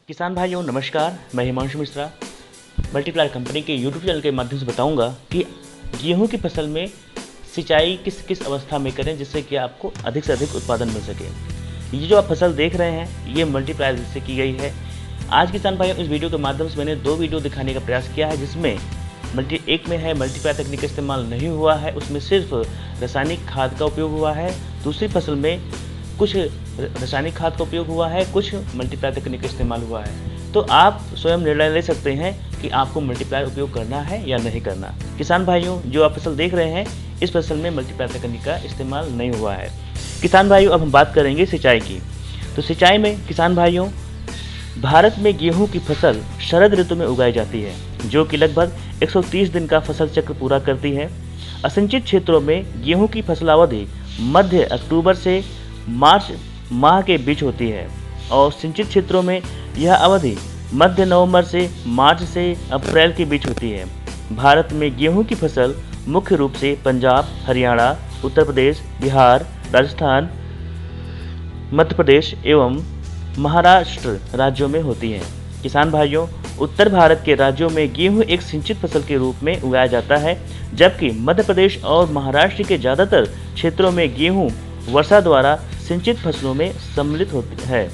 किसान भाइयों नमस्कार, मैं हिमांशु मिश्रा मल्टीप्लायर कंपनी के यूट्यूब चैनल के माध्यम से बताऊंगा कि गेहूं की फसल में सिंचाई किस किस अवस्था में करें जिससे कि आपको अधिक से अधिक उत्पादन मिल सके। ये जो आप फसल देख रहे हैं ये मल्टीप्लायर से की गई है। आज किसान भाइयों इस वीडियो के माध्यम से मैंने 2 वीडियो दिखाने का प्रयास किया है, जिसमें एक में है मल्टीप्लायर तकनीक का इस्तेमाल नहीं हुआ है, उसमें सिर्फ रासायनिक खाद का उपयोग हुआ है। दूसरी फसल में कुछ रासायनिक खाद का उपयोग हुआ है, कुछ मल्टीप्लायर तकनीक का इस्तेमाल हुआ है। तो आप स्वयं निर्णय ले सकते हैं कि आपको मल्टीप्लायर उपयोग करना है या नहीं करना। किसान भाइयों जो आप फसल देख रहे हैं इस फसल में मल्टीप्लायर तकनीक का इस्तेमाल नहीं हुआ है। किसान भाइयों अब हम बात करेंगे सिंचाई की। तो सिंचाई में किसान भाइयों भारत में गेहूं की फसल शरद ऋतु में उगाई जाती है, जो कि लगभग 130 दिन का फसल चक्र पूरा करती है। असिंचित क्षेत्रों में गेहूं की फसलावधि मध्य अक्टूबर से मार्च माह के बीच होती है और सिंचित क्षेत्रों में यह अवधि मध्य नवंबर से मार्च से अप्रैल के बीच होती है। भारत में गेहूं की फसल मुख्य रूप से पंजाब, हरियाणा, उत्तर प्रदेश, बिहार, राजस्थान, मध्य प्रदेश एवं महाराष्ट्र राज्यों में होती है। किसान भाइयों उत्तर भारत के राज्यों में गेहूं एक सिंचित फसल के रूप में उगाया जाता है, जबकि मध्य प्रदेश और महाराष्ट्र के ज़्यादातर क्षेत्रों में गेहूं वर्षा द्वारा सिंचित फसलों में सम्मिलित होती है।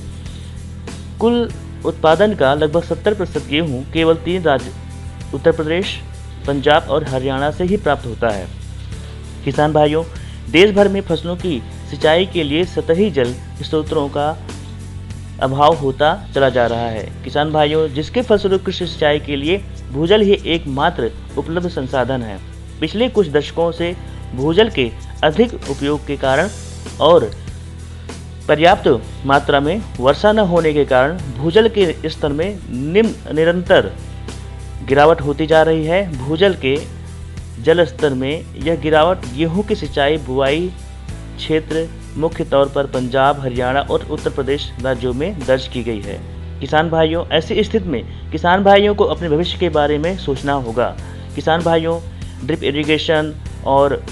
कुल उत्पादन का लगभग 70% गेहूं केवल 3 राज्य उत्तर प्रदेश, पंजाब और हरियाणा से ही प्राप्त होता है। किसान भाइयों देश भर में फसलों की सिंचाई के लिए सतही जल स्रोतों का अभाव होता चला जा रहा है। किसान भाइयों जिसके फसलों की सिंचाई के लिए भूजल ही एकमात्र उपलब्ध संसाधन है। पिछले कुछ दशकों से भूजल के अधिक उपयोग के कारण और पर्याप्त मात्रा में वर्षा न होने के कारण भूजल के स्तर में निरंतर गिरावट होती जा रही है। भूजल के जल स्तर में यह गिरावट गेहूं की सिंचाई बुआई क्षेत्र मुख्य तौर पर पंजाब, हरियाणा और उत्तर प्रदेश राज्यों में दर्ज की गई है। किसान भाइयों ऐसी स्थिति में किसान भाइयों को अपने भविष्य के बारे में सोचना होगा। किसान भाइयों ड्रिप इरिगेशन और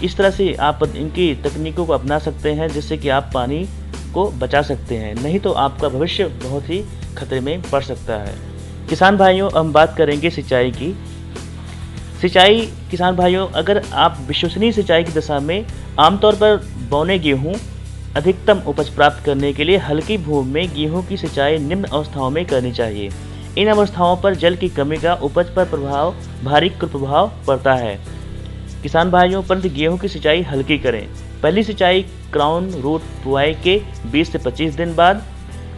इस तरह से आप इनकी तकनीकों को अपना सकते हैं, जिससे कि आप पानी को बचा सकते हैं, नहीं तो आपका भविष्य बहुत ही खतरे में पड़ सकता है। किसान भाइयों हम बात करेंगे सिंचाई की। सिंचाई किसान भाइयों अगर आप विश्वसनीय सिंचाई की दशा में आमतौर पर बौने गेहूं अधिकतम उपज प्राप्त करने के लिए हल्की भूमि में गेहूं की सिंचाई निम्न अवस्थाओं में करनी चाहिए। इन अवस्थाओं पर जल की कमी का उपज पर भारी कुप्रभाव पड़ता है। किसान भाइयों परंतु गेहूं की सिंचाई हल्की करें। पहली सिंचाई क्राउन रूट बुआई के 20 से 25 दिन बाद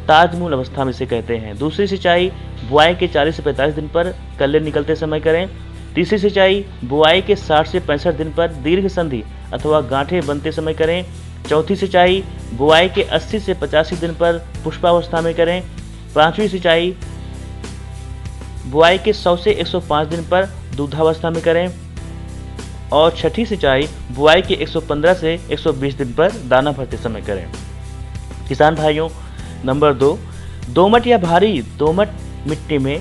ताजमूल अवस्था में से कहते हैं। दूसरी सिंचाई बुआई के 40 से 45 दिन पर कल्ले निकलते समय करें। तीसरी सिंचाई बुआई के 60 से 65 दिन पर दीर्घ संधि अथवा गांठें बनते समय करें। चौथी सिंचाई बुआई के 80 से 85 दिन पर पुष्पावस्था में करें। पांचवी सिंचाई बुआई के 100 से 105 दिन पर दूधावस्था में करें और छठी सिंचाई बुआई के 115 से 120 दिन पर दाना भरते समय करें। किसान भाइयों नंबर 2 दोमट या भारी दोमट मिट्टी में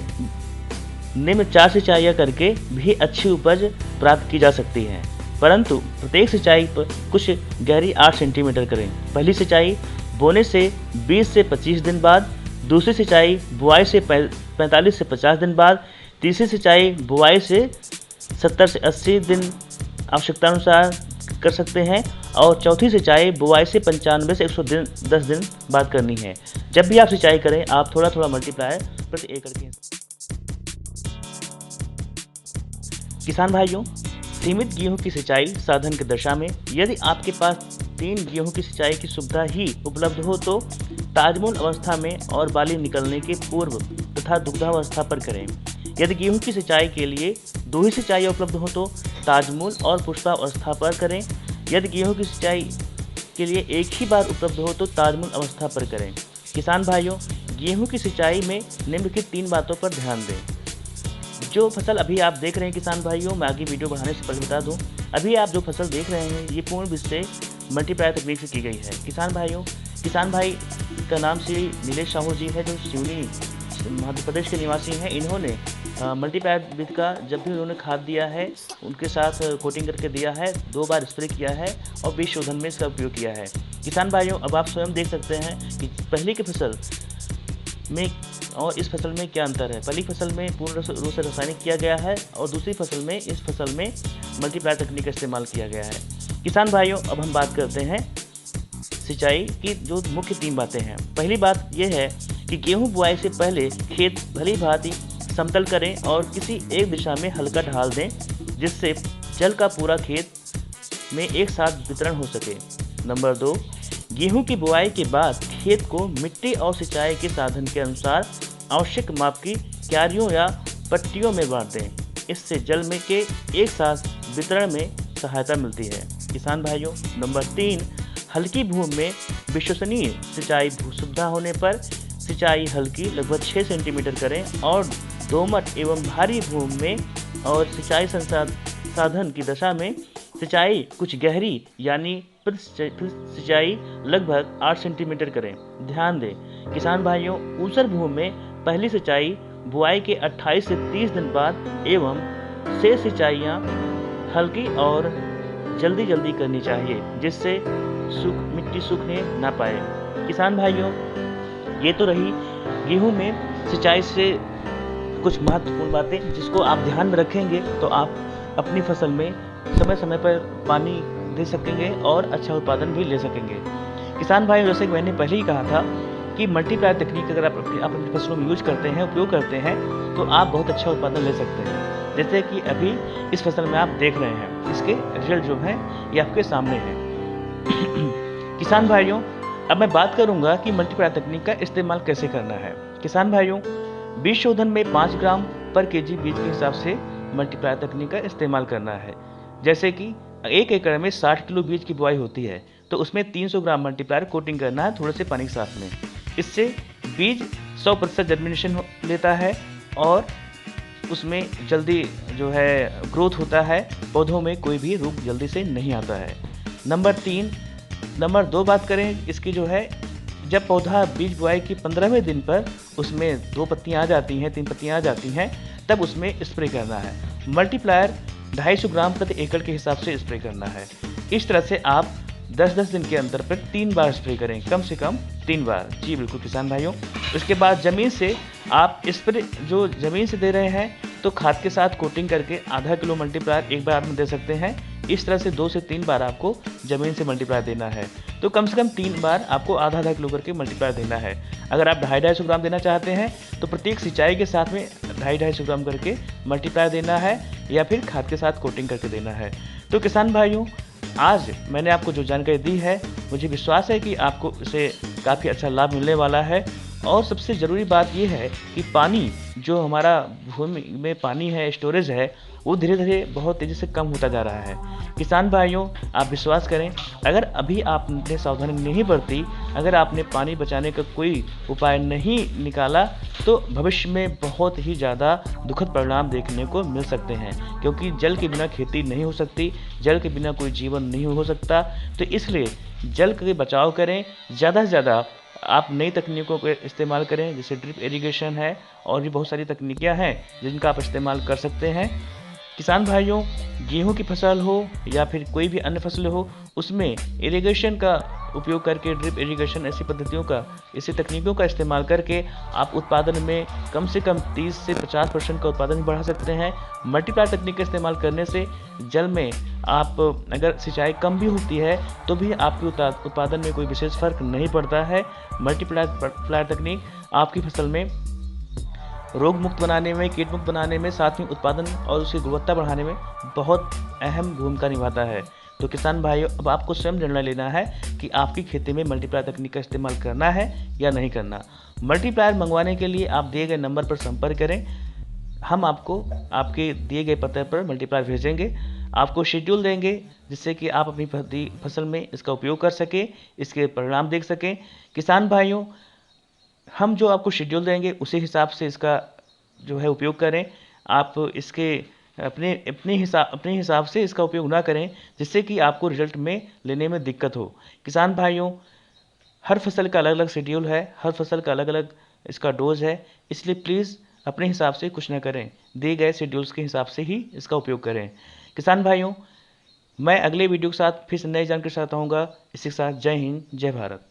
निम्न 4 सिंचाइयाँ करके भी अच्छी उपज प्राप्त की जा सकती है, परंतु प्रत्येक सिंचाई पर कुछ गहरी 8 सेंटीमीटर करें। पहली सिंचाई बोने से 20 से 25 दिन बाद, दूसरी सिंचाई बुआई से 45 से 50 दिन बाद, तीसरी सिंचाई बुआई से 70 से 80 दिन आवश्यकता अनुसार कर सकते हैं और चौथी सिंचाई बुआई से 95 से 110 दिन बाद करनी है। जब भी आप सिंचाई करें आप थोड़ा थोड़ा मल्टीप्लायर प्रति एकड़ के। किसान भाइयों सीमित गेहूं की सिंचाई साधन की दशा में यदि आपके पास 3 गेहूं की सिंचाई की सुविधा ही उपलब्ध हो तो ताजमूल अवस्था में और बाली निकलने के पूर्व तथा दुग्धावस्था पर करें। यदि गेहूं की सिंचाई के लिए 2 ही सिंचाई उपलब्ध हो तो ताजमूल और पुष्पावस्था पर करें। यदि गेहूं की सिंचाई के लिए एक ही बार उपलब्ध हो तो ताजमूल अवस्था पर करें। किसान भाइयों गेहूं की सिंचाई में निम्नलिखित 3 बातों पर ध्यान दें। जो फसल अभी आप देख रहे हैं किसान भाइयों, मैं आगे वीडियो बढ़ाने से पहले बता दूं, अभी आप जो फसल देख रहे हैं ये पूर्ण रूप से मल्टीप्लायर तकनीक से की गई है। किसान भाइयों किसान भाई का नाम श्री नीलेश साहू जी है, जो सिवनी मध्य प्रदेश के निवासी हैं। इन्होंने मल्टीप्लायर विधि का जब भी उन्होंने खाद दिया है उनके साथ कोटिंग करके दिया है, 2 बार स्प्रे किया है और बीज शोधन में इसका उपयोग किया है। किसान भाइयों अब आप स्वयं देख सकते हैं कि पहले की फसल में और इस फसल में क्या अंतर है। पहली फसल में पूर्ण रूप से रासायनिक किया गया है और दूसरी फसल में, इस फसल में मल्टीप्लायर तकनीक का इस्तेमाल किया गया है। किसान भाइयों, अब हम बात करते हैं सिंचाई की जो मुख्य 3 बातें हैं। पहली बात यह है कि गेहूं बुआई से पहले खेत भली भांति समतल करें और किसी एक दिशा में हल्का ढाल दें, जिससे जल का पूरा खेत में एक साथ वितरण हो सके। नंबर 2, गेहूं की बुआई के बाद खेत को मिट्टी और सिंचाई के साधन के अनुसार आवश्यक माप की क्यारियों या पट्टियों में बांट दें। इससे जल में के एक साथ वितरण में सहायता मिलती है। किसान भाइयों, नंबर 3, हल्की भूमि में विश्वसनीय सिंचाई सुविधा होने पर सिंचाई हल्की लगभग 6 सेंटीमीटर करें और दोमट एवं भारी भूमि में और सिंचाई साधन की दशा में सिंचाई कुछ गहरी यानी सिंचाई लगभग 8 सेंटीमीटर करें। ध्यान दें किसान भाइयों, ऊसर भूमि में पहली सिंचाई बुआई के 28 से 30 दिन बाद एवं शेष सिंचाइयाँ हल्की और जल्दी करनी चाहिए, जिससे मिट्टी सूखने ना पाए। किसान भाइयों, ये तो रही गेहूं में सिंचाई से कुछ महत्वपूर्ण बातें, जिसको आप ध्यान में रखेंगे तो आप अपनी फसल में समय समय पर पानी दे सकेंगे और अच्छा उत्पादन भी ले सकेंगे। किसान भाइयों, जैसे कि मैंने पहले ही कहा था कि मल्टीप्लायर तकनीक अगर आप अपनी फसलों में यूज करते हैं, उपयोग करते हैं, तो आप बहुत अच्छा उत्पादन ले सकते हैं। जैसे कि अभी इस फसल में आप देख रहे हैं, इसके रिजल्ट जो हैं ये आपके सामने हैं। किसान भाइयों, अब मैं बात करूंगा कि मल्टीप्लायर तकनीक का इस्तेमाल कैसे करना है। किसान भाइयों, बीज शोधन में 5 ग्राम पर केजी बीज के हिसाब से मल्टीप्लायर तकनीक का इस्तेमाल करना है। जैसे कि 1 एकड़ में 60 किलो बीज की बुआई होती है, तो उसमें 300 ग्राम मल्टीप्लायर कोटिंग करना है थोड़े से पानी के साथ में। इससे बीज 100% जर्मिनेशन लेता है और उसमें जल्दी जो है ग्रोथ होता है, पौधों में कोई भी रोग जल्दी से नहीं आता है। नंबर 2 बात करें इसकी, जो है जब पौधा बीज बुआई की 15वें दिन पर उसमें 2 पत्तियां आ जाती हैं, 3 पत्तियां आ जाती हैं, तब उसमें स्प्रे करना है। मल्टीप्लायर 250 ग्राम प्रति एकड़ के हिसाब से स्प्रे करना है। इस तरह से आप 10-10 दिन के अंतर पर 3 बार स्प्रे करें, कम से कम 3 बार। जी बिल्कुल किसान भाइयों। उसके बाद ज़मीन से आप स्प्रे जो ज़मीन से दे रहे हैं, तो खाद के साथ कोटिंग करके आधा किलो मल्टीप्लायर एक बार आप दे सकते हैं। इस तरह से 2 से 3 बार आपको ज़मीन से मल्टीप्लायर देना है, तो कम से कम 3 बार आपको आधा किलो करके मल्टीप्लायर देना है। अगर आप 250-250 ग्राम देना चाहते हैं, तो प्रत्येक सिंचाई के साथ में 250-250 ग्राम करके मल्टीप्लायर देना है या फिर खाद के साथ कोटिंग करके देना है। तो किसान भाइयों, आज मैंने आपको जो जानकारी दी है, मुझे विश्वास है कि आपको इससे काफ़ी अच्छा लाभ मिलने वाला है। और सबसे ज़रूरी बात यह है कि पानी जो हमारा भूमि में पानी है, स्टोरेज है, वो धीरे धीरे बहुत तेज़ी से कम होता जा रहा है। किसान भाइयों, आप विश्वास करें, अगर अभी आपने सावधानी नहीं बरती, अगर आपने पानी बचाने का कोई उपाय नहीं निकाला, तो भविष्य में बहुत ही ज़्यादा दुखद परिणाम देखने को मिल सकते हैं। क्योंकि जल के बिना खेती नहीं हो सकती, जल के बिना कोई जीवन नहीं हो सकता। तो इसलिए जल के बचाव करें, ज़्यादा से ज़्यादा आप नई तकनीकों का इस्तेमाल करें, जैसे ड्रिप इरिगेशन है और भी बहुत सारी तकनीकियाँ हैं जिनका आप इस्तेमाल कर सकते हैं। किसान भाइयों, गेहूं की फसल हो या फिर कोई भी अन्य फसल हो, उसमें इरिगेशन का उपयोग करके, ड्रिप इरिगेशन ऐसी तकनीकों का इस्तेमाल करके आप उत्पादन में कम से कम 30 से 50% का उत्पादन बढ़ा सकते हैं। मल्टीप्लायर तकनीक का इस्तेमाल करने से जल में आप अगर सिंचाई कम भी होती है तो भी आपके उत्पादन में कोई विशेष फर्क नहीं पड़ता है। मल्टीप्लायर तकनीक आपकी फसल में रोग मुक्त बनाने में, कीट मुक्त बनाने में, साथ में उत्पादन और उसकी गुणवत्ता बढ़ाने में बहुत अहम भूमिका निभाता है। तो किसान भाइयों, अब आपको स्वयं निर्णय लेना है कि आपकी खेती में मल्टीप्लायर तकनीक का इस्तेमाल करना है या नहीं करना। मल्टीप्लायर मंगवाने के लिए आप दिए गए नंबर पर संपर्क करें। हम आपको आपके दिए गए पते पर मल्टीप्लायर भेजेंगे, आपको शेड्यूल देंगे, जिससे कि आप अपनी फसल में इसका उपयोग कर सकें, इसके परिणाम देख सकें। किसान भाइयों, हम जो आपको शेड्यूल देंगे उसी हिसाब से इसका जो है उपयोग करें। आप इसके अपने हिसाब से इसका उपयोग ना करें, जिससे कि आपको रिजल्ट में लेने में दिक्कत हो। किसान भाइयों, हर फसल का अलग अलग शेड्यूल है, हर फसल का अलग अलग इसका डोज है, इसलिए प्लीज़ अपने हिसाब से कुछ ना करें, दिए गए शेड्यूल्स के हिसाब से ही इसका उपयोग करें। किसान भाइयों, मैं अगले वीडियो के साथ फिर से नई जानकारी के साथ आऊँगा। इसी के साथ जय हिंद, जय भारत।